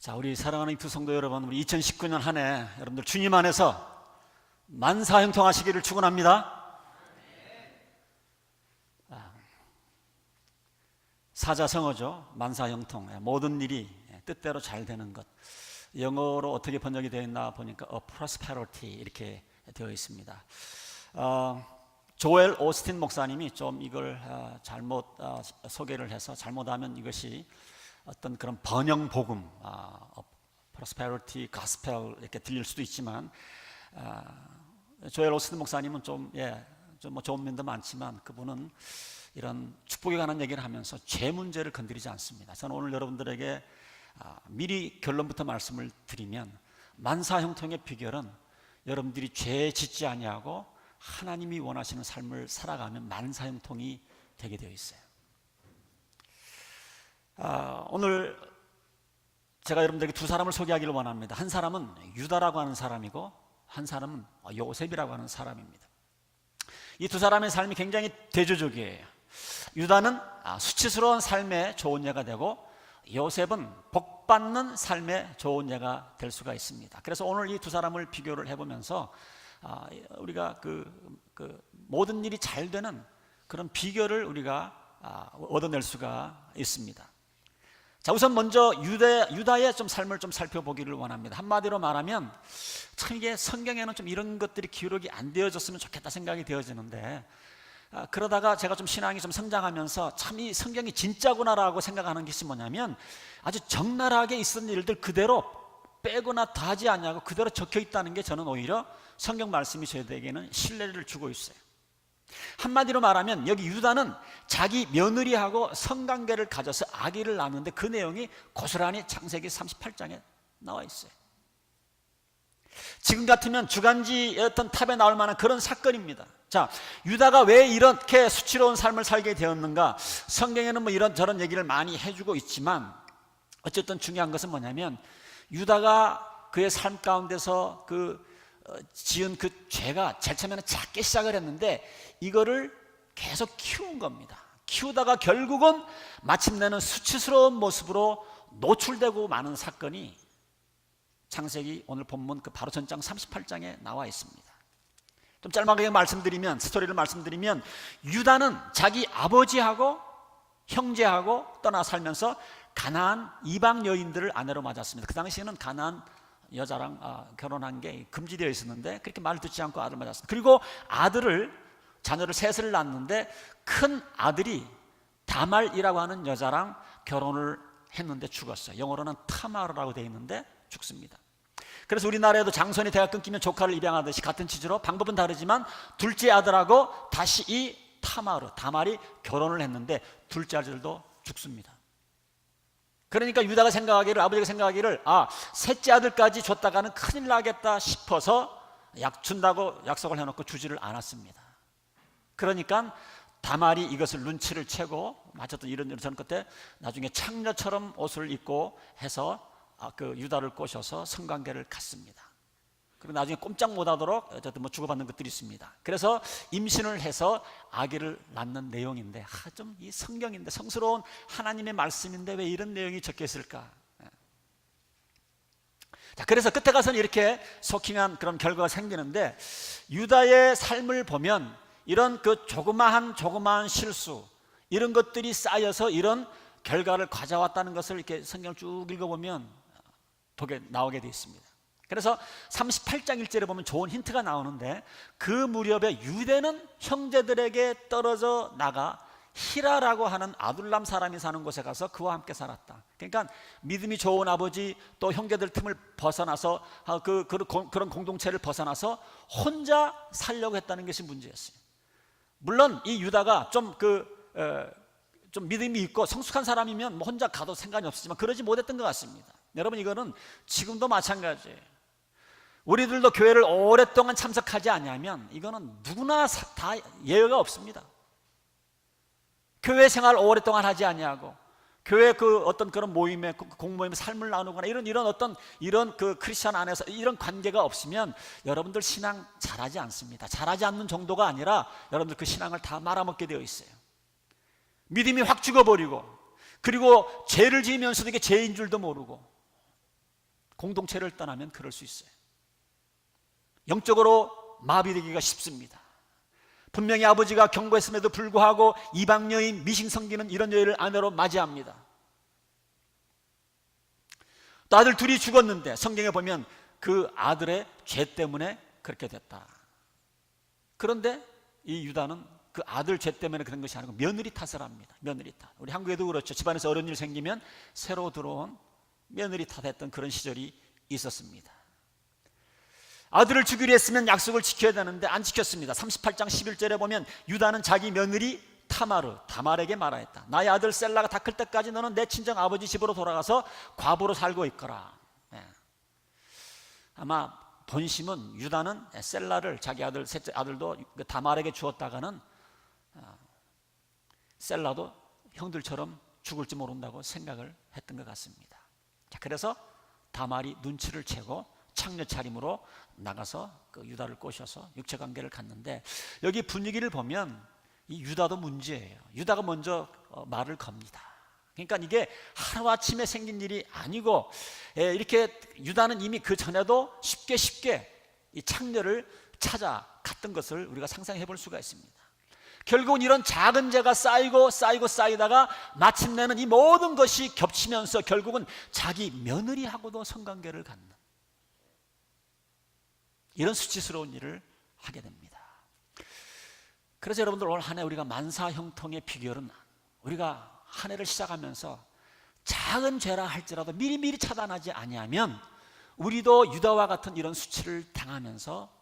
자, 우리 사랑하는 입투 성도 여러분, 우리 2019년 한 해 여러분들 주님 안에서 만사형통하시기를 축원합니다. 사자성어죠. 만사형통, 모든 일이 뜻대로 잘 되는 것. 영어로 어떻게 번역이 되어 있나 보니까 prosperity 이렇게 되어 있습니다. 조엘 오스틴 목사님이 좀 이걸 잘못 소개를 해서, 잘못하면 이것이 어떤 그런 번영 복음, prosperity gospel 이렇게 들릴 수도 있지만, 조엘 오스틴 목사님은 좀 좋은 면도 많지만 그분은 이런 축복에 관한 얘기를 하면서 죄 문제를 건드리지 않습니다. 저는 오늘 여러분들에게 미리 결론부터 말씀을 드리면, 만사형통의 비결은 여러분들이 죄 짓지 아니하고 하나님이 원하시는 삶을 살아가면 만사형통이 되게 되어 있어요. 오늘 제가 여러분들에게 두 사람을 소개하기를 원합니다. 한 사람은 유다라고 하는 사람이고, 한 사람은 요셉이라고 하는 사람입니다. 이 두 사람의 삶이 굉장히 대조적이에요. 유다는 수치스러운 삶의 좋은 예가 되고, 요셉은 복받는 삶의 좋은 예가 될 수가 있습니다. 그래서 오늘 이 두 사람을 비교를 해보면서 우리가 그 모든 일이 잘 되는 그런 비결을 우리가 얻어낼 수가 있습니다. 자, 우선 먼저 유다의 좀 삶을 좀 살펴보기를 원합니다. 한마디로 말하면, 참 이게 성경에는 좀 이런 것들이 기록이 안 되어졌으면 좋겠다 생각이 되어지는데, 그러다가 제가 좀 신앙이 좀 성장하면서 참 이 성경이 진짜구나라고 생각하는 것이 뭐냐면, 아주 적나라하게 있었던 일들 그대로 빼거나 더하지 않냐고 그대로 적혀 있다는 게 저는 오히려 성경 말씀이 저희에게는 신뢰를 주고 있어요. 한마디로 말하면 여기 유다는 자기 며느리하고 성관계를 가져서 아기를 낳는데, 그 내용이 고스란히 창세기 38장에 나와 있어요. 지금 같으면 주간지 어떤 탑에 나올 만한 그런 사건입니다. 자, 유다가 왜 이렇게 수치로운 삶을 살게 되었는가? 성경에는 뭐 이런저런 얘기를 많이 해주고 있지만, 어쨌든 중요한 것은 뭐냐면, 유다가 그의 삶 가운데서 지은 그 죄가 제일 처음에는 작게 시작을 했는데, 이거를 계속 키운 겁니다. 키우다가 결국은 마침내는 수치스러운 모습으로 노출되고 마는 사건이 창세기 오늘 본문 바로 전장 38장에 나와 있습니다. 좀 짤막하게 말씀드리면, 스토리를 말씀드리면, 유다는 자기 아버지하고 형제하고 떠나 살면서 가나안 이방 여인들을 아내로 맞았습니다. 그 당시에는 가나안 여자랑 결혼한 게 금지되어 있었는데, 그렇게 말을 듣지 않고 아들을 맞았습니다. 그리고 자녀를 셋을 낳았는데, 큰 아들이 다말이라고 하는 여자랑 결혼을 했는데 죽었어요. 영어로는 타마르라고 되어 있는데 죽습니다. 그래서 우리나라에도 장손이 대가 끊기면 조카를 입양하듯이 같은 취지로, 방법은 다르지만 둘째 아들하고 다시 이 다말이 결혼을 했는데 둘째 아들도 죽습니다. 그러니까 유다가 생각하기를, 아버지가 생각하기를, 셋째 아들까지 줬다가는 큰일 나겠다 싶어서 준다고 약속을 해놓고 주지를 않았습니다. 그러니까 다말이 이것을 눈치를 채고, 마쳤던 이런저런 끝에 나중에 창녀처럼 옷을 입고 해서 그 유다를 꼬셔서 성관계를 갖습니다. 그리고 나중에 꼼짝 못하도록 어쨌든 주고받는 것들이 있습니다. 그래서 임신을 해서 아기를 낳는 내용인데, 좀 이 성경인데, 성스러운 하나님의 말씀인데 왜 이런 내용이 적혀 있을까? 자, 그래서 끝에 가서는 이렇게 쇼킹한 그런 결과가 생기는데, 유다의 삶을 보면 이런 조그마한 실수, 이런 것들이 쌓여서 이런 결과를 가져왔다는 것을 이렇게 성경을 쭉 읽어보면 나오게 되어 있습니다. 그래서 38장 1절에 보면 좋은 힌트가 나오는데, 그 무렵에 유대는 형제들에게 떨어져 나가 히라라고 하는 아둘람 사람이 사는 곳에 가서 그와 함께 살았다. 그러니까 믿음이 좋은 아버지, 또 형제들 틈을 벗어나서 그런 공동체를 벗어나서 혼자 살려고 했다는 것이 문제였어요. 물론 이 유다가 좀 믿음이 있고 성숙한 사람이면 혼자 가도 상관이 없었지만 그러지 못했던 것 같습니다. 여러분, 이거는 지금도 마찬가지예요. 우리들도 교회를 오랫동안 참석하지 않으면 이거는 누구나 다 예외가 없습니다. 교회 생활 오랫동안 하지 아니하고, 교회 어떤 그런 모임에, 공모임에 삶을 나누거나 이런 크리스천 안에서 이런 관계가 없으면 여러분들 신앙 잘하지 않습니다. 잘하지 않는 정도가 아니라 여러분들 그 신앙을 다 말아먹게 되어 있어요. 믿음이 확 죽어버리고, 그리고 죄를 지으면서도 이게 죄인 줄도 모르고, 공동체를 떠나면 그럴 수 있어요. 영적으로 마비되기가 쉽습니다. 분명히 아버지가 경고했음에도 불구하고 이방 여인 미싱 섬기는 이런 여인을 아내로 맞이합니다. 또 아들 둘이 죽었는데 성경에 보면 그 아들의 죄 때문에 그렇게 됐다. 그런데 이 유다는 그 아들 죄 때문에 그런 것이 아니고 며느리 탓을 합니다. 며느리 탓. 우리 한국에도 그렇죠. 집안에서 어려운 일 생기면 새로 들어온 며느리 탓했던 그런 시절이 있었습니다. 아들을 주기로 했으면 약속을 지켜야 되는데 안 지켰습니다. 38장 11절에 보면 유다는 자기 며느리 다말에게 말하였다. 나의 아들 셀라가 다 클 때까지 너는 내 친정 아버지 집으로 돌아가서 과부로 살고 있거라. 아마 본심은 유다는 셀라를 자기 아들 셋째 아들도 다말에게 주었다가는 셀라도 형들처럼 죽을지 모른다고 생각을 했던 것 같습니다. 자, 그래서 다말이 눈치를 채고 창녀 차림으로 나가서 그 유다를 꼬셔서 육체관계를 갖는데, 여기 분위기를 보면 이 유다도 문제예요. 유다가 먼저 말을 겁니다. 그러니까 이게 하루아침에 생긴 일이 아니고, 이렇게 유다는 이미 그 전에도 쉽게 이 창녀를 찾아갔던 것을 우리가 상상해 볼 수가 있습니다. 결국은 이런 작은 죄가 쌓이다가 마침내는 이 모든 것이 겹치면서 결국은 자기 며느리하고도 성관계를 갖는 이런 수치스러운 일을 하게 됩니다. 그래서 여러분들 올 한 해 우리가 만사형통의 비결은, 우리가 한 해를 시작하면서 작은 죄라 할지라도 미리미리 차단하지 아니하면 우리도 유다와 같은 이런 수치를 당하면서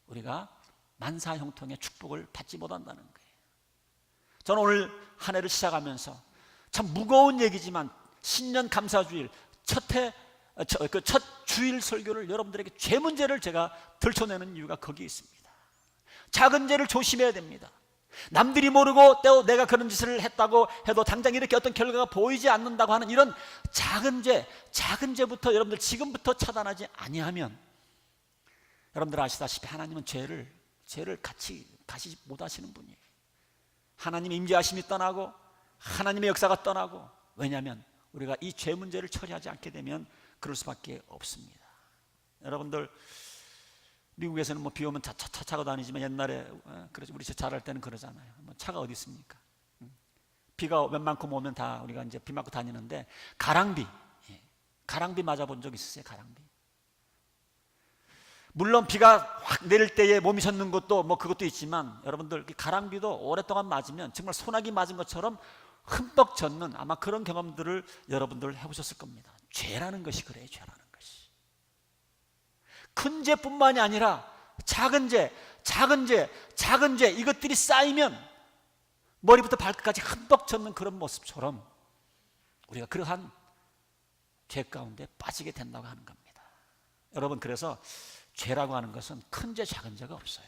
우리가 만사형통의 축복을 받지 못한다는 거예요. 저는 오늘 한 해를 시작하면서 참 무거운 얘기지만 신년 감사주일 첫 주일 설교를 여러분들에게 죄 문제를 제가 들춰내는 이유가 거기에 있습니다. 작은 죄를 조심해야 됩니다. 남들이 모르고 또 내가 그런 짓을 했다고 해도 당장 이렇게 어떤 결과가 보이지 않는다고 하는 이런 작은 죄부터 여러분들 지금부터 차단하지 아니하면, 여러분들 아시다시피 하나님은 죄를 같이 가시지 못하시는 분이에요. 하나님의 임재하심이 떠나고 하나님의 역사가 떠나고, 왜냐하면 우리가 이 죄 문제를 처리하지 않게 되면 그럴 수밖에 없습니다. 여러분들 미국에서는 뭐 비 오면 차 타고 다니지만 옛날에 그러죠. 우리 자랄 때는 그러잖아요. 뭐 차가 어디 있습니까? 비가 웬만큼 오면 다 우리가 이제 비 맞고 다니는데, 가랑비 맞아본 적 있으세요? 가랑비. 물론 비가 확 내릴 때에 몸이 젖는 것도 뭐 그것도 있지만, 여러분들 가랑비도 오랫동안 맞으면 정말 소나기 맞은 것처럼 흠뻑 젖는 아마 그런 경험들을 여러분들 해보셨을 겁니다. 죄라는 것이 그래요. 죄라는 것이 큰 죄뿐만이 아니라 작은 죄 이것들이 쌓이면 머리부터 발끝까지 흠뻑 젖는 그런 모습처럼 우리가 그러한 죄 가운데 빠지게 된다고 하는 겁니다. 여러분, 그래서 죄라고 하는 것은 큰 죄 작은 죄가 없어요.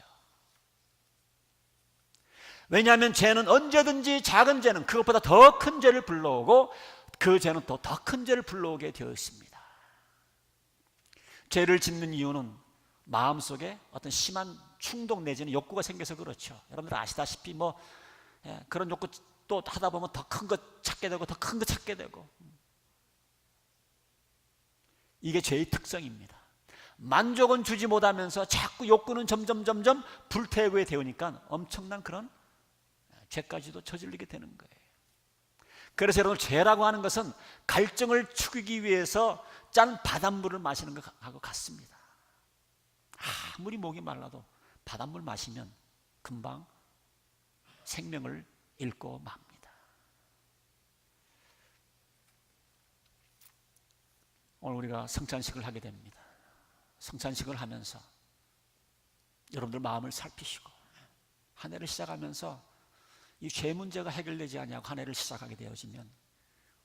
왜냐하면 죄는 언제든지 작은 죄는 그것보다 더 큰 죄를 불러오고, 그 죄는 또 더 큰 죄를 불러오게 되어 있습니다. 죄를 짓는 이유는 마음속에 어떤 심한 충동 내지는 욕구가 생겨서 그렇죠. 여러분들 아시다시피 뭐 그런 욕구 또 하다 보면 더 큰 것 찾게 되고 더 큰 것 찾게 되고, 이게 죄의 특성입니다. 만족은 주지 못하면서 자꾸 욕구는 점점 불태우게 되니까 엄청난 그런 죄까지도 저지르게 되는 거예요. 그래서 여러분, 죄라고 하는 것은 갈증을 죽이기 위해서 짠 바닷물을 마시는 것하고 같습니다. 아무리 목이 말라도 바닷물 마시면 금방 생명을 잃고 맙니다. 오늘 우리가 성찬식을 하게 됩니다. 성찬식을 하면서 여러분들 마음을 살피시고, 한 해를 시작하면서 이 죄 문제가 해결되지 아니하고 한 해를 시작하게 되어지면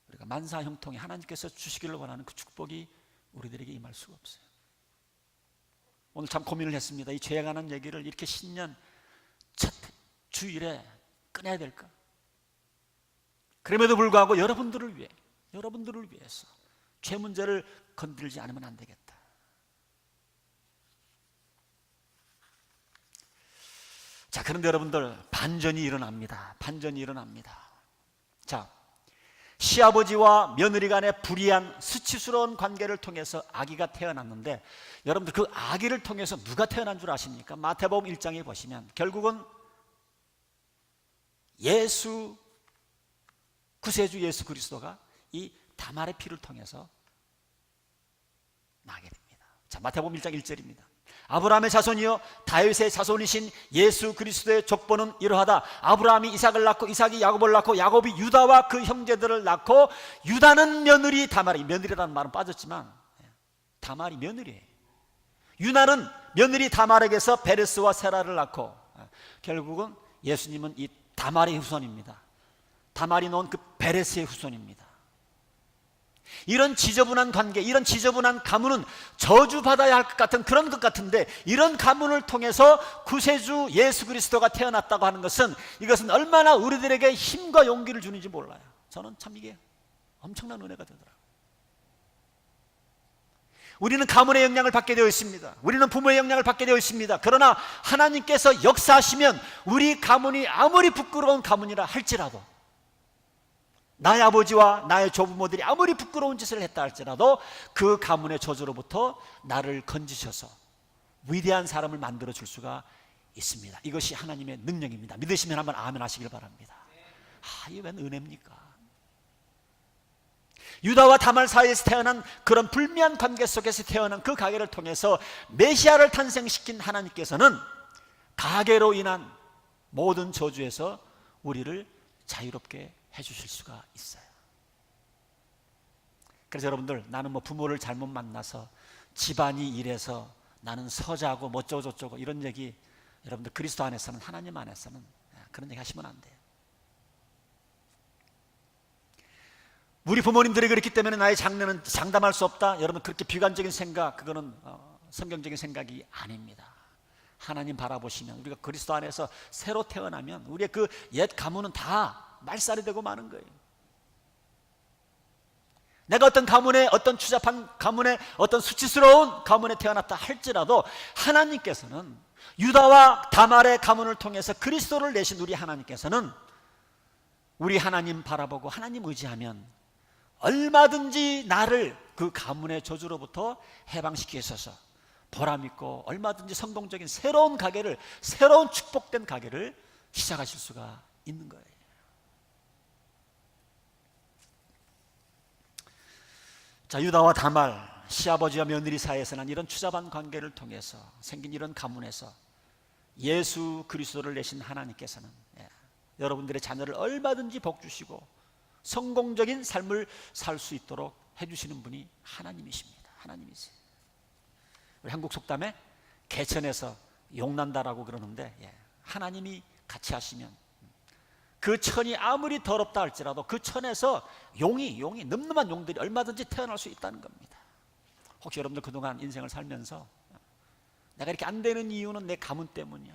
우리가 만사형통에 하나님께서 주시기를 원하는 그 축복이 우리들에게 임할 수가 없어요. 오늘 참 고민을 했습니다. 이 죄에 관한 얘기를 이렇게 신년 첫 주일에 꺼내야 될까? 그럼에도 불구하고 여러분들을 위해서 죄 문제를 건들지 않으면 안 되겠다. 자, 그런데 여러분들, 반전이 일어납니다. 자, 시아버지와 며느리 간의 불의한 수치스러운 관계를 통해서 아기가 태어났는데, 여러분들 그 아기를 통해서 누가 태어난 줄 아십니까? 마태복음 1장에 보시면 결국은 구세주 예수 그리스도가 이 다말의 피를 통해서 나게 됩니다. 자, 마태복음 1장 1절입니다. 아브라함의 자손이요 다윗의 자손이신 예수 그리스도의 족보는 이러하다. 아브라함이 이삭을 낳고 이삭이 야곱을 낳고 야곱이 유다와 그 형제들을 낳고 유다는 며느리 다말이, 며느리라는 말은 빠졌지만 다말이 며느리예요. 유다는 며느리 다말에게서 베레스와 세라를 낳고 결국은 예수님은 이 다말의 후손입니다. 다말이 놓은 그 베레스의 후손입니다. 이런 지저분한 관계, 이런 지저분한 가문은 저주받아야 할 것 같은 그런 것 같은데, 이런 가문을 통해서 구세주 예수 그리스도가 태어났다고 하는 것은, 이것은 얼마나 우리들에게 힘과 용기를 주는지 몰라요. 저는 참 이게 엄청난 은혜가 되더라고요. 우리는 가문의 영향을 받게 되어 있습니다. 우리는 부모의 영향을 받게 되어 있습니다. 그러나 하나님께서 역사하시면 우리 가문이 아무리 부끄러운 가문이라 할지라도, 나의 아버지와 나의 조부모들이 아무리 부끄러운 짓을 했다 할지라도 그 가문의 저주로부터 나를 건지셔서 위대한 사람을 만들어 줄 수가 있습니다. 이것이 하나님의 능력입니다. 믿으시면 한번 아멘 하시길 바랍니다. 이게 웬 은혜입니까? 유다와 다말 사이에서 태어난 그런 불미한 관계 속에서 태어난 그 가계를 통해서 메시아를 탄생시킨 하나님께서는 가계로 인한 모든 저주에서 우리를 자유롭게 해주실 수가 있어요. 그래서 여러분들, 나는 뭐 부모를 잘못 만나서 집안이 이래서 나는 서자고 뭐 어쩌고저쩌고 이런 얘기, 여러분들 그리스도 안에서는, 하나님 안에서는 그런 얘기 하시면 안 돼요. 우리 부모님들이 그렇기 때문에 나의 장래는 장담할 수 없다, 여러분 그렇게 비관적인 생각, 그거는 성경적인 생각이 아닙니다. 하나님 바라보시면 우리가 그리스도 안에서 새로 태어나면 우리의 그 옛 가문은 다 말살이 되고 마는 거예요. 내가 어떤 가문에, 어떤 추잡한 가문에, 어떤 수치스러운 가문에 태어났다 할지라도 하나님께서는, 유다와 다말의 가문을 통해서 그리스도를 내신 우리 하나님께서는, 우리 하나님 바라보고 하나님 의지하면 얼마든지 나를 그 가문의 저주로부터 해방시키셔서 보람있고 얼마든지 성공적인 새로운 가게를, 새로운 축복된 가게를 시작하실 수가 있는 거예요. 자, 유다와 다말, 시아버지와 며느리 사이에서 난 이런 추잡한 관계를 통해서 생긴 이런 가문에서 예수 그리스도를 내신 하나님께서는 여러분들의 자녀를 얼마든지 복 주시고 성공적인 삶을 살 수 있도록 해주시는 분이 하나님이십니다. 하나님이세요. 우리 한국 속담에 개천에서 용난다라고 그러는데, 하나님이 같이 하시면 그 천이 아무리 더럽다 할지라도 그 천에서 용이 늠름한 용들이 얼마든지 태어날 수 있다는 겁니다. 혹시 여러분들 그동안 인생을 살면서 내가 이렇게 안 되는 이유는 내 가문 때문이야,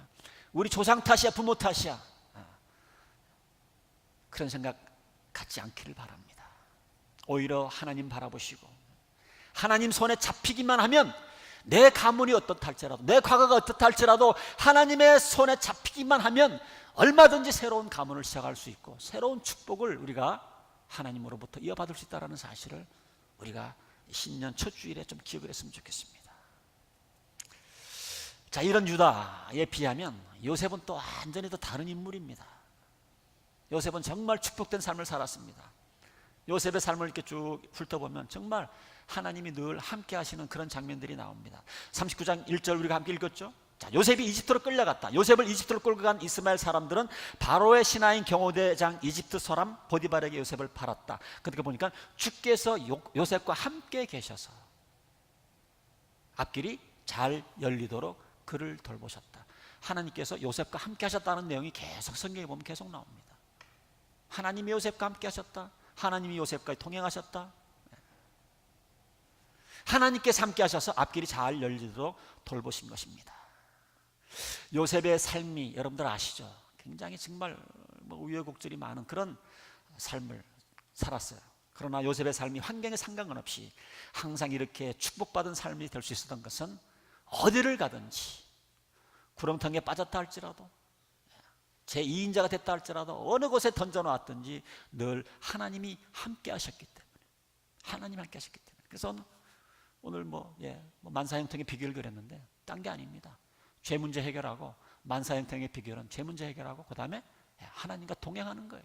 우리 조상 탓이야, 부모 탓이야, 그런 생각 갖지 않기를 바랍니다. 오히려 하나님 바라보시고 하나님 손에 잡히기만 하면, 내 가문이 어떻다 할지라도, 내 과거가 어떻다 할지라도 하나님의 손에 잡히기만 하면 얼마든지 새로운 가문을 시작할 수 있고 새로운 축복을 우리가 하나님으로부터 이어받을 수 있다는 사실을 우리가 신년 첫 주일에 좀 기억을 했으면 좋겠습니다. 자, 이런 유다에 비하면 요셉은 또 완전히 또 다른 인물입니다. 요셉은 정말 축복된 삶을 살았습니다. 요셉의 삶을 이렇게 쭉 훑어보면 정말 하나님이 늘 함께 하시는 그런 장면들이 나옵니다. 39장 1절 우리가 함께 읽었죠? 자, 요셉이 이집트로 끌려갔다. 요셉을 이집트로 끌고 간 이스마엘 사람들은 바로의 신하인 경호대장 이집트 사람 보디발에게 요셉을 팔았다. 그러니까 보니까 주께서 요셉과 함께 계셔서 앞길이 잘 열리도록 그를 돌보셨다. 하나님께서 요셉과 함께 하셨다는 내용이 계속 성경에 보면 계속 나옵니다. 하나님이 요셉과 함께 하셨다, 하나님이 요셉과 동행하셨다, 하나님께서 함께 하셔서 앞길이 잘 열리도록 돌보신 것입니다. 요셉의 삶이 여러분들 아시죠? 굉장히 정말 우여곡절이 많은 그런 삶을 살았어요. 그러나 요셉의 삶이 환경에 상관없이 항상 이렇게 축복받은 삶이 될 수 있었던 것은, 어디를 가든지 구렁텅이에 빠졌다 할지라도 제2인자가 됐다 할지라도 어느 곳에 던져놓았든지 늘 하나님이 함께 하셨기 때문에, 하나님 함께 하셨기 때문에. 그래서 오늘 뭐 만사형통의 비결을 그렸는데 딴 게 아닙니다. 죄 문제 해결하고, 만사형통의 비결은 죄 문제 해결하고 그 다음에 하나님과 동행하는 거예요.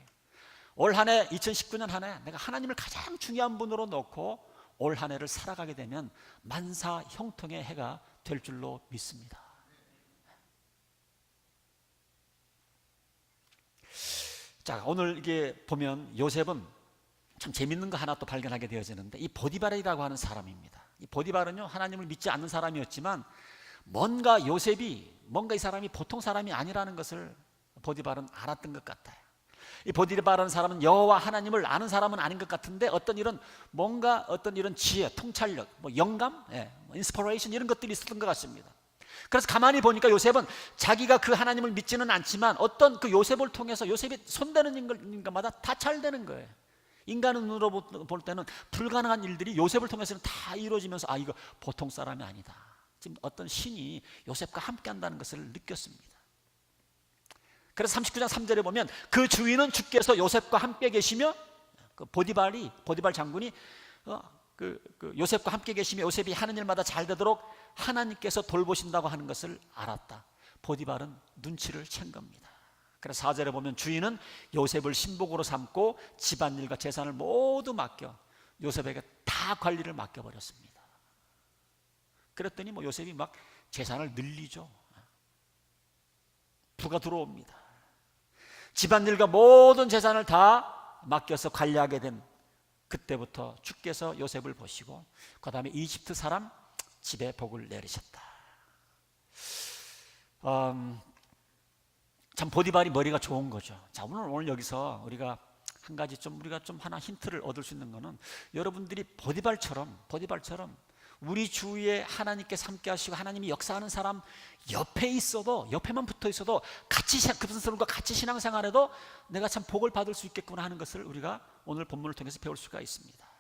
올 한 해 2019년 한 해 내가 하나님을 가장 중요한 분으로 놓고 올 한 해를 살아가게 되면 만사형통의 해가 될 줄로 믿습니다. 자, 오늘 이게 보면 요셉은 참 재밌는 거 하나 또 발견하게 되어지는데, 이 보디발이라고 하는 사람입니다. 이 보디발은요, 하나님을 믿지 않는 사람이었지만 뭔가 요셉이, 뭔가 이 사람이 보통 사람이 아니라는 것을 보디발은 알았던 것 같아요. 이 보디발이라는 사람은 여호와 하나님을 아는 사람은 아닌 것 같은데 어떤 이런 뭔가 어떤 이런 지혜, 통찰력, 뭐 영감, 인스피레이션 이런 것들이 있었던 것 같습니다. 그래서 가만히 보니까 요셉은 자기가 그 하나님을 믿지는 않지만 어떤 그 요셉을 통해서 요셉이 손대는 인간마다 다 잘 되는 거예요. 인간의 눈으로 볼 때는 불가능한 일들이 요셉을 통해서는 다 이루어지면서 아, 이거 보통 사람이 아니다. 지금 어떤 신이 요셉과 함께 한다는 것을 느꼈습니다. 그래서 39장 3절에 보면 그 주인은 주께서 요셉과 함께 계시며, 그 보디발 장군이 요셉과 함께 계시며 요셉이 하는 일마다 잘 되도록 하나님께서 돌보신다고 하는 것을 알았다. 보디발은 눈치를 챈 겁니다. 그래서 4절에 보면 주인은 요셉을 신복으로 삼고 집안일과 재산을 모두 맡겨 요셉에게 다 관리를 맡겨버렸습니다. 그랬더니 뭐 요셉이 막 재산을 늘리죠. 부가 들어옵니다. 집안일과 모든 재산을 다 맡겨서 관리하게 된 그때부터 주께서 요셉을 보시고 그 다음에 이집트 사람 집에 복을 내리셨다. 참 보디발이 머리가 좋은 거죠. 자, 오늘 여기서 우리가 한 가지 우리가 하나 힌트를 얻을 수 있는 거는, 여러분들이 보디발처럼 우리 주위에 하나님께서 함께 하시고 하나님이 역사하는 사람 옆에 있어도, 옆에만 붙어 있어도 같이 그분 사람과 같이 신앙생활해도 내가 참 복을 받을 수 있겠구나 하는 것을 우리가 오늘 본문을 통해서 배울 수가 있습니다.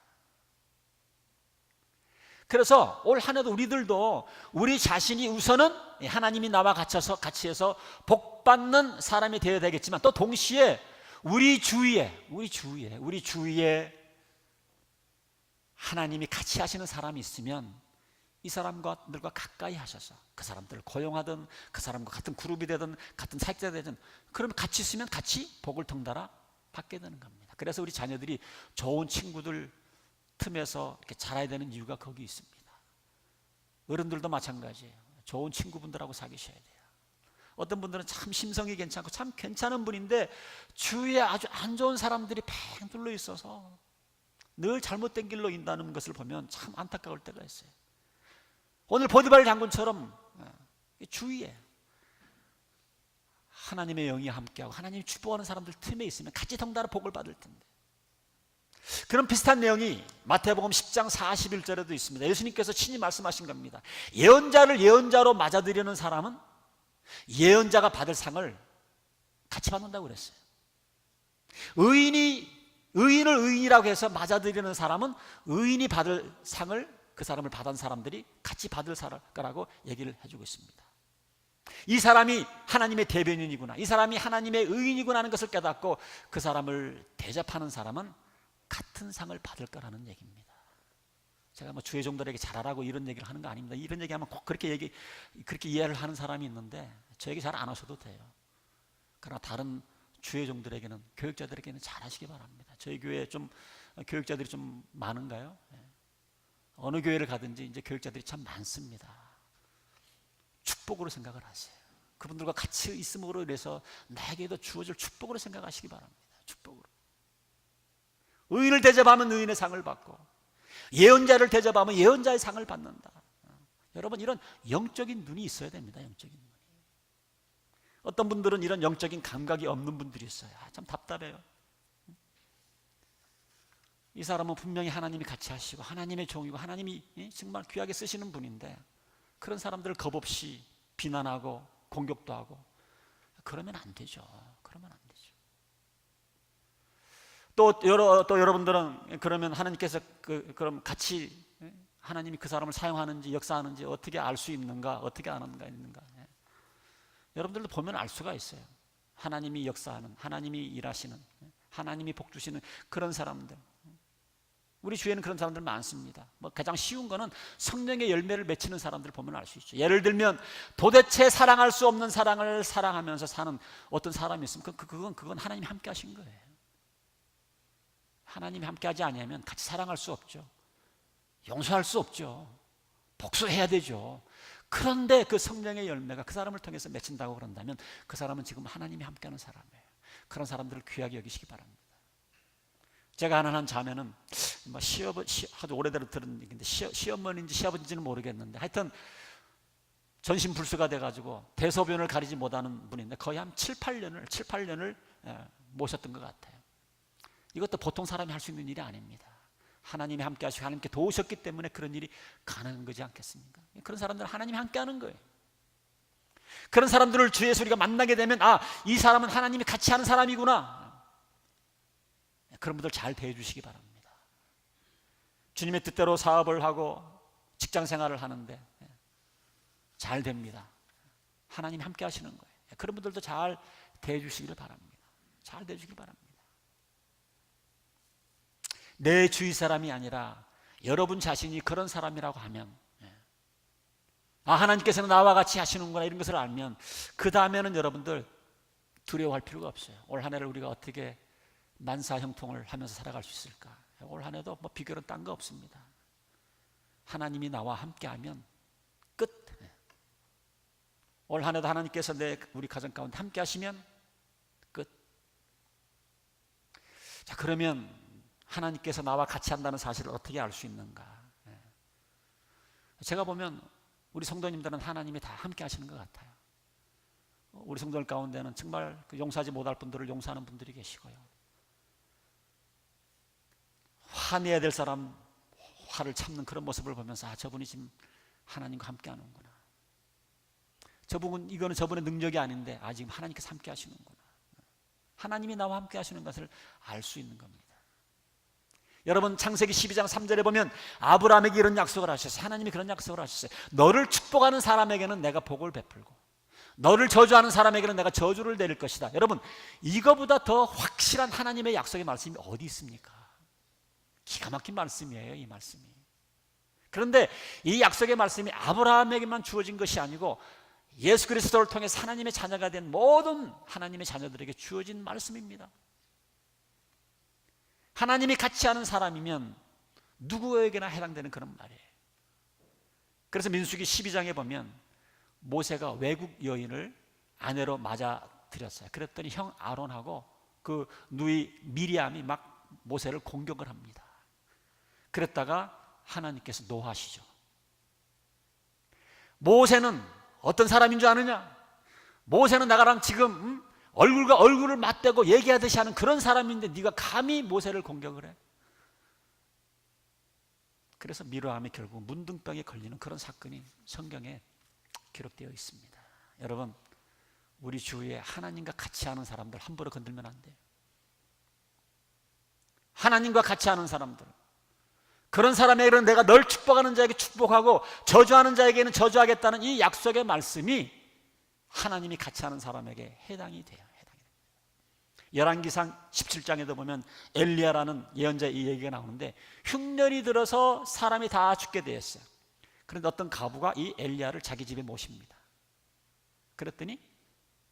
그래서 올 한 해도 우리들도 우리 자신이 우선은 하나님이 나와 같이 해서 복 받는 사람이 되어야 되겠지만, 또 동시에 우리 주위에 하나님이 같이 하시는 사람이 있으면 이 사람들과 가까이 하셔서 그 사람들을 고용하든 그 사람과 같은 그룹이 되든 같은 사역자가 되든, 그러면 같이 있으면 같이 복을 덩달아 받게 되는 겁니다. 그래서 우리 자녀들이 좋은 친구들 틈에서 이렇게 자라야 되는 이유가 거기 있습니다. 어른들도 마찬가지예요. 좋은 친구분들하고 사귀셔야 돼요. 어떤 분들은 참 심성이 괜찮고 참 괜찮은 분인데 주위에 아주 안 좋은 사람들이 팽 둘러 있어서 늘 잘못된 길로 인다는 것을 보면 참 안타까울 때가 있어요. 오늘 보디발 장군처럼 주위에 하나님의 영이 함께하고 하나님이 축복하는 사람들 틈에 있으면 같이 덩달아 복을 받을 텐데. 그런 비슷한 내용이 마태복음 10장 41절에도 있습니다. 예수님께서 친히 말씀하신 겁니다. 예언자를 예언자로 맞아들이는 사람은 예언자가 받을 상을 같이 받는다고 그랬어요. 의인을 의인이라고 해서 맞아들이는 사람은 의인이 받을 상을 그 사람을 받은 사람들이 같이 받을 거라고 얘기를 해주고 있습니다. 이 사람이 하나님의 대변인이구나, 이 사람이 하나님의 의인이구나 하는 것을 깨닫고 그 사람을 대접하는 사람은 같은 상을 받을 거라는 얘기입니다. 제가 뭐 주의 종들에게 잘하라고 이런 얘기를 하는 거 아닙니다. 이런 얘기하면 꼭 그렇게 이해를 하는 사람이 있는데 저에게 잘 안 하셔도 돼요. 그러나 다른 주의 종들에게는, 교육자들에게는 잘하시기 바랍니다. 저희 교회에 좀 교육자들이 좀 많은가요? 어느 교회를 가든지 이제 교육자들이 참 많습니다. 축복으로 생각을 하세요. 그분들과 같이 있음으로 인해서 나에게도 주어질 축복으로 생각하시기 바랍니다. 축복으로. 의인을 대접하면 의인의 상을 받고 예언자를 대접하면 예언자의 상을 받는다. 여러분, 이런 영적인 눈이 있어야 됩니다. 영적인 눈이. 어떤 분들은 이런 영적인 감각이 없는 분들이 있어요. 참 답답해요. 이 사람은 분명히 하나님이 같이 하시고 하나님의 종이고 하나님이 정말 귀하게 쓰시는 분인데 그런 사람들을 겁없이 비난하고 공격도 하고 그러면 안 되죠. 그러면 안 되죠. 또 여러분들은 그러면 하나님께서 그럼 같이 하나님이 그 사람을 사용하는지 역사하는지 어떻게 알 수 있는가, 어떻게 아는가 있는가? 여러분들도 보면 알 수가 있어요. 하나님이 역사하는, 하나님이 일하시는, 하나님이 복 주시는 그런 사람들. 우리 주위에는 그런 사람들 많습니다. 뭐 가장 쉬운 거는 성령의 열매를 맺히는 사람들을 보면 알 수 있죠. 예를 들면 도대체 사랑할 수 없는 사랑을 사랑하면서 사는 어떤 사람이 있으면 그건 하나님이 함께 하신 거예요. 하나님이 함께 하지 아니하면 같이 사랑할 수 없죠. 용서할 수 없죠. 복수해야 되죠. 그런데 그 성령의 열매가 그 사람을 통해서 맺힌다고 그런다면 그 사람은 지금 하나님이 함께하는 사람이에요. 그런 사람들을 귀하게 여기시기 바랍니다. 제가 아는 한 자매는 아주 오래대로 들은 얘기인데 시어머니인지 시아버지인지는 모르겠는데 하여튼 전신불수가 돼가지고 대소변을 가리지 못하는 분인데 거의 한 7, 8년을 모셨던 것 같아요. 이것도 보통 사람이 할 수 있는 일이 아닙니다. 하나님이 함께 하시고 하나님께 도우셨기 때문에 그런 일이 가능한 거지 않겠습니까? 그런 사람들은 하나님이 함께 하는 거예요. 그런 사람들을 주위에서 우리가 만나게 되면 이 사람은 하나님이 같이 하는 사람이구나. 그런 분들 잘 대해 주시기 바랍니다. 주님의 뜻대로 사업을 하고 직장 생활을 하는데 잘 됩니다. 하나님이 함께 하시는 거예요. 그런 분들도 잘 대해 주시기를 바랍니다. 잘 대해 주시기 바랍니다. 내 주위 사람이 아니라 여러분 자신이 그런 사람이라고 하면 하나님께서는 나와 같이 하시는구나 이런 것을 알면 그 다음에는 여러분들 두려워할 필요가 없어요. 올 한 해를 우리가 어떻게 만사형통을 하면서 살아갈 수 있을까? 올 한 해도 비결은 딴 거 없습니다. 하나님이 나와 함께하면 끝. 올 한 해도 하나님께서 우리 가정 가운데 함께 하시면 끝. 자, 그러면 하나님께서 나와 같이 한다는 사실을 어떻게 알 수 있는가? 제가 보면 우리 성도님들은 하나님이 다 함께 하시는 것 같아요. 우리 성도들 가운데는 정말 용서하지 못할 분들을 용서하는 분들이 계시고요. 화내야 될 사람 화를 참는 그런 모습을 보면서 저분이 지금 하나님과 함께 하는구나. 이거는 저분의 능력이 아닌데 지금 하나님께서 함께 하시는구나. 하나님이 나와 함께 하시는 것을 알 수 있는 겁니다. 여러분 창세기 12장 3절에 보면 아브라함에게 이런 약속을 하셨어요. 하나님이 그런 약속을 하셨어요. 너를 축복하는 사람에게는 내가 복을 베풀고 너를 저주하는 사람에게는 내가 저주를 내릴 것이다. 여러분 이거보다 더 확실한 하나님의 약속의 말씀이 어디 있습니까? 기가 막힌 말씀이에요, 이 말씀이. 그런데 이 약속의 말씀이 아브라함에게만 주어진 것이 아니고 예수 그리스도를 통해서 하나님의 자녀가 된 모든 하나님의 자녀들에게 주어진 말씀입니다. 하나님이 같이 하는 사람이면 누구에게나 해당되는 그런 말이에요. 그래서 민수기 12장에 보면 모세가 외국 여인을 아내로 맞아들였어요. 그랬더니 형 아론하고 그 누이 미리암이 막 모세를 공격을 합니다. 그랬다가 하나님께서 노하시죠. 모세는 어떤 사람인 줄 아느냐? 모세는 나랑 지금 얼굴과 얼굴을 맞대고 얘기하듯이 하는 그런 사람인데 네가 감히 모세를 공격을 해? 그래서 미르암이 결국 문둥병에 걸리는 그런 사건이 성경에 기록되어 있습니다. 여러분 우리 주위에 하나님과 같이 하는 사람들 함부로 건들면 안 돼요. 하나님과 같이 하는 사람들, 그런 사람에게는 내가 널 축복하는 자에게 축복하고 저주하는 자에게는 저주하겠다는 이 약속의 말씀이 하나님이 같이 하는 사람에게 해당이 돼요. 열왕기상 17장에도 보면 엘리야라는 예언자의 이 얘기가 나오는데 흉년이 들어서 사람이 다 죽게 되었어요. 그런데 어떤 가부가 이 엘리야를 자기 집에 모십니다. 그랬더니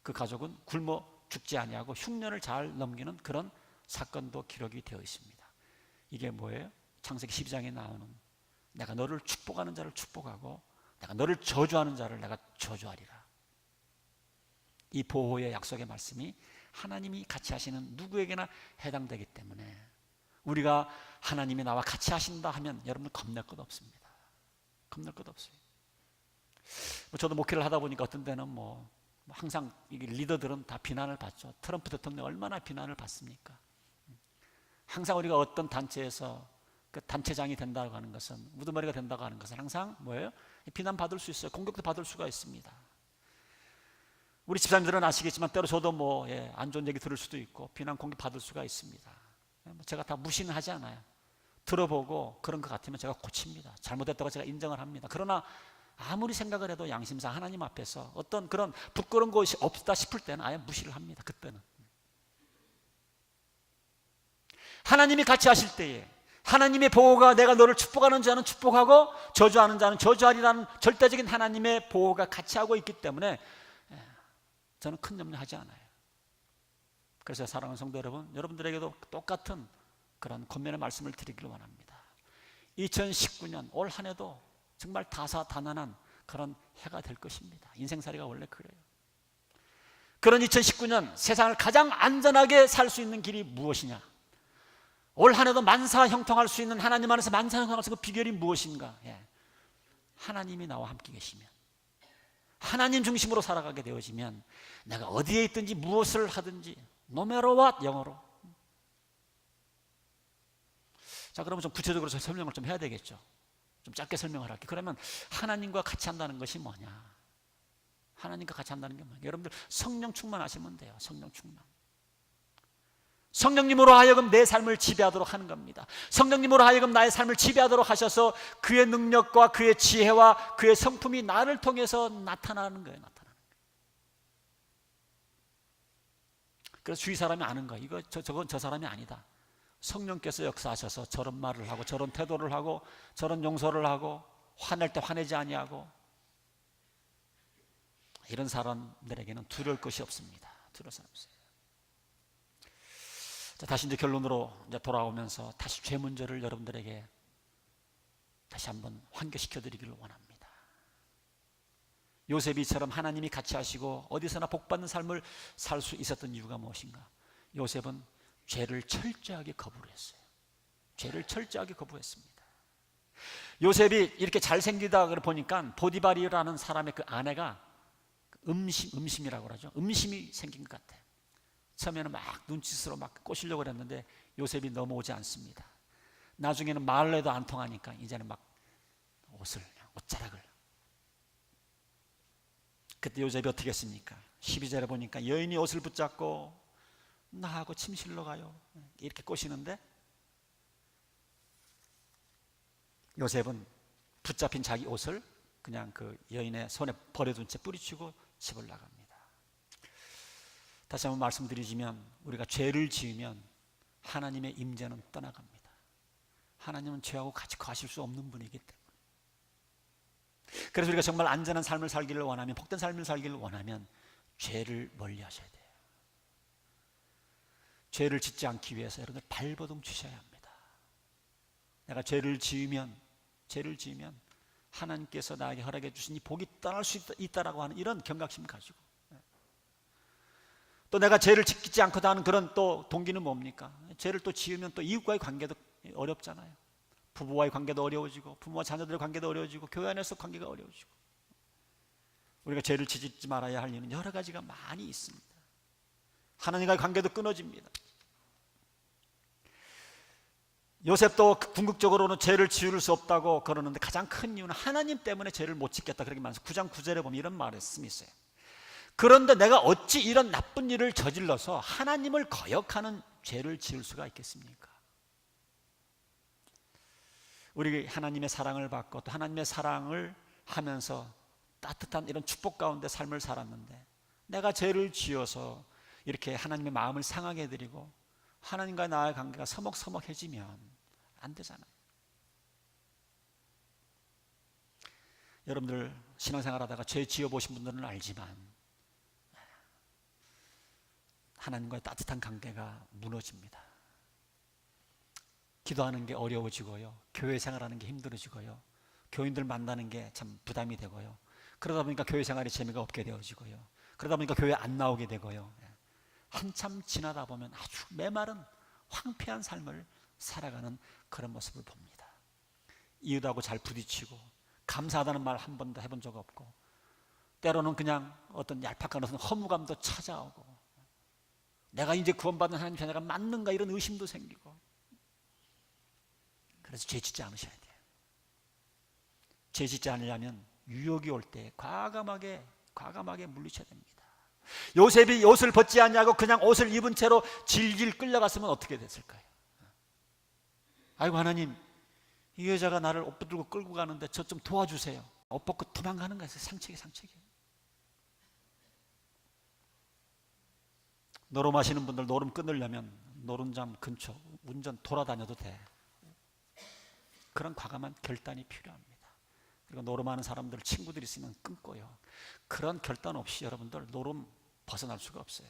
그 가족은 굶어 죽지 아니하고 흉년을 잘 넘기는 그런 사건도 기록이 되어 있습니다. 이게 뭐예요? 창세기 12장에 나오는 내가 너를 축복하는 자를 축복하고 내가 너를 저주하는 자를 내가 저주하리라. 이 보호의 약속의 말씀이 하나님이 같이 하시는 누구에게나 해당되기 때문에 우리가 하나님이 나와 같이 하신다 하면 여러분 겁낼 것 없습니다. 겁낼 것 없어요. 저도 목회를 하다 보니까 어떤 때는 항상 리더들은 다 비난을 받죠. 트럼프 대통령 얼마나 비난을 받습니까? 항상 우리가 어떤 단체에서 그 단체장이 된다고 하는 것은 우두머리가 된다고 하는 것은 항상 뭐예요? 비난받을 수 있어요. 공격도 받을 수가 있습니다. 우리 집사님들은 아시겠지만 때로 저도 안 좋은 얘기 들을 수도 있고 비난 공격 받을 수가 있습니다. 제가 다 무시는 하지 않아요. 들어보고 그런 것 같으면 제가 고칩니다. 잘못했다고 제가 인정을 합니다. 그러나 아무리 생각을 해도 양심상 하나님 앞에서 어떤 그런 부끄러운 것이 없다 싶을 때는 아예 무시를 합니다. 그때는 하나님이 같이 하실 때에 하나님의 보호가 내가 너를 축복하는 자는 축복하고 저주하는 자는 저주하리라는 절대적인 하나님의 보호가 같이 하고 있기 때문에 저는 큰 염려하지 않아요. 그래서 사랑하는 성도 여러분, 여러분들에게도 똑같은 그런 권면의 말씀을 드리기를 원합니다. 2019년 올 한 해도 정말 다사다난한 그런 해가 될 것입니다. 인생살이가 원래 그래요. 그런 2019년 세상을 가장 안전하게 살 수 있는 길이 무엇이냐? 올 한 해도 만사형통할 수 있는, 하나님 안에서 만사형통할 수 있는 그 비결이 무엇인가? 하나님이 나와 함께 계시면, 하나님 중심으로 살아가게 되어지면 내가 어디에 있든지 무엇을 하든지 no matter what, 영어로. 자, 그러면 좀 구체적으로 설명을 좀 해야 되겠죠. 좀 짧게 설명을 할게요. 그러면 하나님과 같이 한다는 것이 뭐냐? 하나님과 같이 한다는 게 뭐냐? 여러분들 성령 충만하시면 돼요. 성령 충만. 성령님으로 하여금 내 삶을 지배하도록 하는 겁니다. 성령님으로 하여금 나의 삶을 지배하도록 하셔서 그의 능력과 그의 지혜와 그의 성품이 나를 통해서 나타나는 거예요. 나타나는 거예요. 그래서 주위 사람이 아는 거예요. 이거 저건 저 사람이 아니다. 성령께서 역사하셔서 저런 말을 하고 저런 태도를 하고 저런 용서를 하고 화낼 때 화내지 아니하고, 이런 사람들에게는 두려울 것이 없습니다. 두려울 사람 없어요. 자, 다시 이제 결론으로 이제 돌아오면서 다시 죄 문제를 여러분들에게 다시 한번 환기시켜 드리기를 원합니다. 요셉이처럼 하나님이 같이 하시고 어디서나 복받는 삶을 살 수 있었던 이유가 무엇인가? 요셉은 죄를 철저하게 거부를 했어요. 죄를 철저하게 거부했습니다. 요셉이 이렇게 잘생기다 보니까 보디발이라는 사람의 그 아내가 음심이라고 그러죠. 음심이 생긴 것 같아요. 처음에는 막 눈짓으로 막 꼬시려고 그랬는데 요셉이 넘어오지 않습니다. 나중에는 말을 해도 안 통하니까 이제는 막 옷자락을. 그때 요셉이 어떻게 했습니까? 12절에 보니까 여인이 옷을 붙잡고 나하고 침실로 가요, 이렇게 꼬시는데 요셉은 붙잡힌 자기 옷을 그냥 그 여인의 손에 버려둔 채 뿌리치고 집을 나갑니다. 다시 한번 말씀드리자면 우리가 죄를 지으면 하나님의 임재는 떠나갑니다. 하나님은 죄하고 같이 거하실 수 없는 분이기 때문에. 그래서 우리가 정말 안전한 삶을 살기를 원하면, 복된 삶을 살기를 원하면 죄를 멀리 하셔야 돼요. 죄를 짓지 않기 위해서 여러분들 발버둥 치셔야 합니다. 내가 죄를 지으면 하나님께서 나에게 허락해 주신 이 복이 떠날 수 있다라고 하는 이런 경각심을 가지고, 또 내가 죄를 짓지 않고도 하는 그런 또 동기는 뭡니까? 죄를 또 지으면 또 이웃과의 관계도 어렵잖아요. 부부와의 관계도 어려워지고, 부모와 자녀들의 관계도 어려워지고, 교회 안에서 관계가 어려워지고. 우리가 죄를 짓지 말아야 할 이유는 여러 가지가 많이 있습니다. 하나님과의 관계도 끊어집니다. 요셉도 궁극적으로는 죄를 지을 수 없다고 그러는데 가장 큰 이유는 하나님 때문에 죄를 못 짓겠다, 그렇게 말해서 9장 9절에 보면 이런 말씀이 있어요. 그런데 내가 어찌 이런 나쁜 일을 저질러서 하나님을 거역하는 죄를 지을 수가 있겠습니까? 우리 하나님의 사랑을 받고 또 하나님의 사랑을 하면서 따뜻한 이런 축복 가운데 삶을 살았는데 내가 죄를 지어서 이렇게 하나님의 마음을 상하게 해드리고 하나님과 나의 관계가 서먹서먹해지면 안 되잖아요. 여러분들 신앙생활 하다가 죄 지어보신 분들은 알지만 하나님과의 따뜻한 관계가 무너집니다. 기도하는 게 어려워지고요, 교회 생활하는 게 힘들어지고요, 교인들 만나는 게 참 부담이 되고요, 그러다 보니까 교회 생활이 재미가 없게 되어지고요, 그러다 보니까 교회 안 나오게 되고요, 한참 지나다 보면 아주 메마른 황폐한 삶을 살아가는 그런 모습을 봅니다. 이웃하고 잘 부딪히고 감사하다는 말 한 번도 해본 적 없고, 때로는 그냥 어떤 얄팍한 어떤 허무감도 찾아오고, 내가 이제 구원받은 하나님 자녀가 맞는가 이런 의심도 생기고. 그래서 죄 짓지 않으셔야 돼요. 죄 짓지 않으려면 유혹이 올 때 과감하게 물리쳐야 됩니다. 요셉이 옷을 벗지 않냐고 그냥 옷을 입은 채로 질질 끌려갔으면 어떻게 됐을까요? 아이고 하나님, 이 여자가 나를 옷 붙들고 끌고 가는데 저 좀 도와주세요. 옷 벗고 도망가는 거예요. 상책이. 노름하시는 분들 노름 끊으려면 노름장 근처 운전 돌아다녀도 돼. 그런 과감한 결단이 필요합니다. 그리고 노름하는 사람들 친구들이 있으면 끊고요. 그런 결단 없이 여러분들 노름 벗어날 수가 없어요.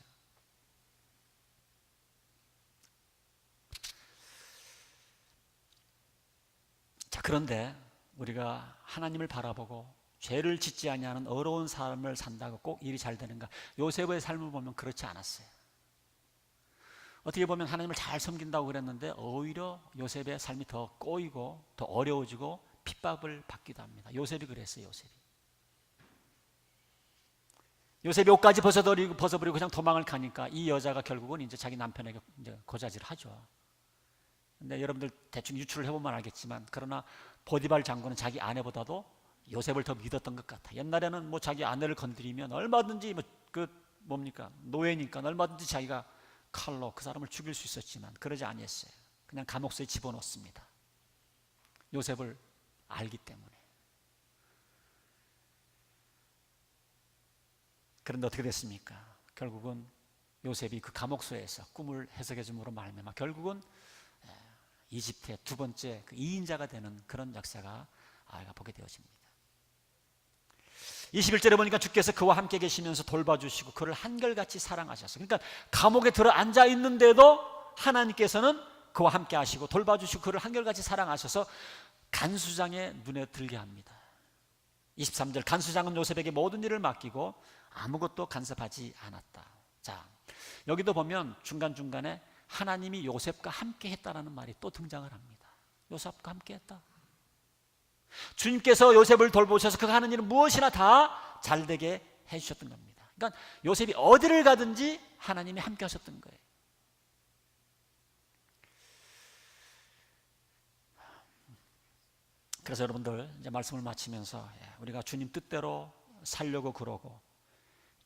자, 그런데 우리가 하나님을 바라보고 죄를 짓지 아니하는 어려운 삶을 산다고 꼭 일이 잘 되는가? 요셉의 삶을 보면 그렇지 않았어요. 어떻게 보면 하나님을 잘 섬긴다고 그랬는데 오히려 요셉의 삶이 더 꼬이고 더 어려워지고 핍박을 받기도 합니다. 요셉이 그랬어요. 요셉이 옷까지 벗어버리고 그냥 도망을 가니까 이 여자가 결국은 이제 자기 남편에게 이제 고자질을 하죠. 근데 여러분들 대충 유추를 해보면 알겠지만, 그러나 보디발 장군은 자기 아내보다도 요셉을 더 믿었던 것 같아. 옛날에는 뭐 자기 아내를 건드리면 얼마든지 노예니까 얼마든지 자기가 칼로 그 사람을 죽일 수 있었지만 그러지 아니했어요. 그냥 감옥소에 집어넣습니다. 요셉을 알기 때문에. 그런데 어떻게 됐습니까? 결국은 요셉이 그 감옥소에서 꿈을 해석해 줌으로 말미암아 결국은 이집트의 두 번째 그 2인자가 되는 그런 역사가 보게 되어집니다. 21절에 보니까 주께서 그와 함께 계시면서 돌봐주시고 그를 한결같이 사랑하셨어요. 그러니까 감옥에 들어 앉아 있는데도 하나님께서는 그와 함께 하시고 돌봐주시고 그를 한결같이 사랑하셔서 간수장의 눈에 들게 합니다. 23절, 간수장은 요셉에게 모든 일을 맡기고 아무것도 간섭하지 않았다. 자, 여기도 보면 중간중간에 하나님이 요셉과 함께 했다라는 말이 또 등장을 합니다. 요셉과 함께 했다. 주님께서 요셉을 돌보셔서 그가 하는 일은 무엇이나 다 잘되게 해주셨던 겁니다. 그러니까 요셉이 어디를 가든지 하나님이 함께 하셨던 거예요. 그래서 여러분들 이제 말씀을 마치면서 우리가 주님 뜻대로 살려고 그러고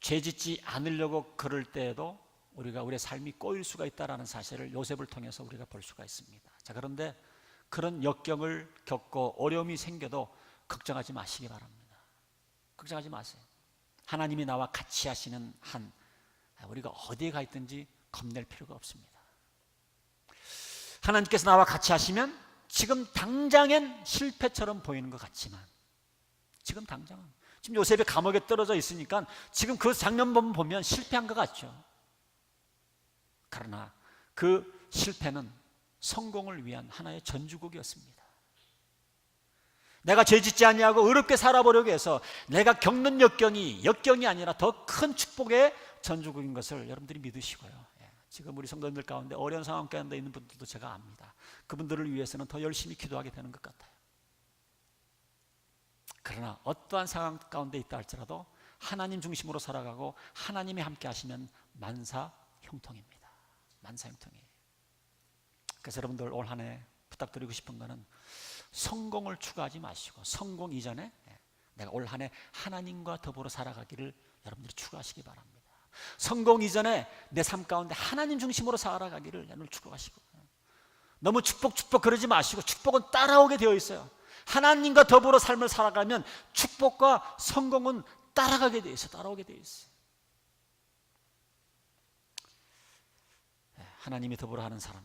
죄 짓지 않으려고 그럴 때에도 우리가 우리의 삶이 꼬일 수가 있다는 사실을 요셉을 통해서 우리가 볼 수가 있습니다. 자, 그런데 그런 역경을 겪고 어려움이 생겨도 걱정하지 마시기 바랍니다. 걱정하지 마세요. 하나님이 나와 같이 하시는 한 우리가 어디에 가 있든지 겁낼 필요가 없습니다. 하나님께서 나와 같이 하시면 지금 당장엔 실패처럼 보이는 것 같지만 지금 요셉이 감옥에 떨어져 있으니까 지금 그 장면만 보면 실패한 것 같죠. 그러나 그 실패는 성공을 위한 하나의 전주곡이었습니다. 내가 죄짓지 아니하고 의롭게 살아보려고 해서 내가 겪는 역경이 아니라 더 큰 축복의 전주곡인 것을 여러분들이 믿으시고요. 지금 우리 성도님들 가운데 어려운 상황 가운데 있는 분들도 제가 압니다. 그분들을 위해서는 더 열심히 기도하게 되는 것 같아요. 그러나 어떠한 상황 가운데 있다 할지라도 하나님 중심으로 살아가고 하나님이 함께 하시면 만사형통입니다. 만사형통이에요. 그래서 여러분들 올 한 해 부탁드리고 싶은 거는 성공을 추구하지 마시고 성공 이전에 내가 올 한 해 하나님과 더불어 살아가기를 여러분들이 추구하시기 바랍니다. 성공 이전에 내 삶 가운데 하나님 중심으로 살아가기를 여러분 추구하시고, 너무 축복 그러지 마시고 축복은 따라오게 되어 있어요. 하나님과 더불어 삶을 살아가면 축복과 성공은 따라오게 되어 있어요. 하나님이 더불어 하는 사람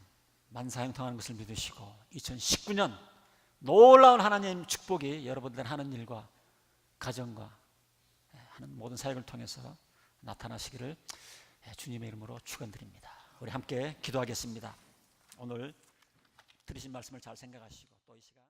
만사형통하는 것을 믿으시고 2019년 놀라운 하나님 축복이 여러분들 하는 일과 가정과 하는 모든 사역을 통해서 나타나시기를 주님의 이름으로 축원드립니다. 우리 함께 기도하겠습니다. 오늘 들으신 말씀을 잘 생각하시고 또 이 시간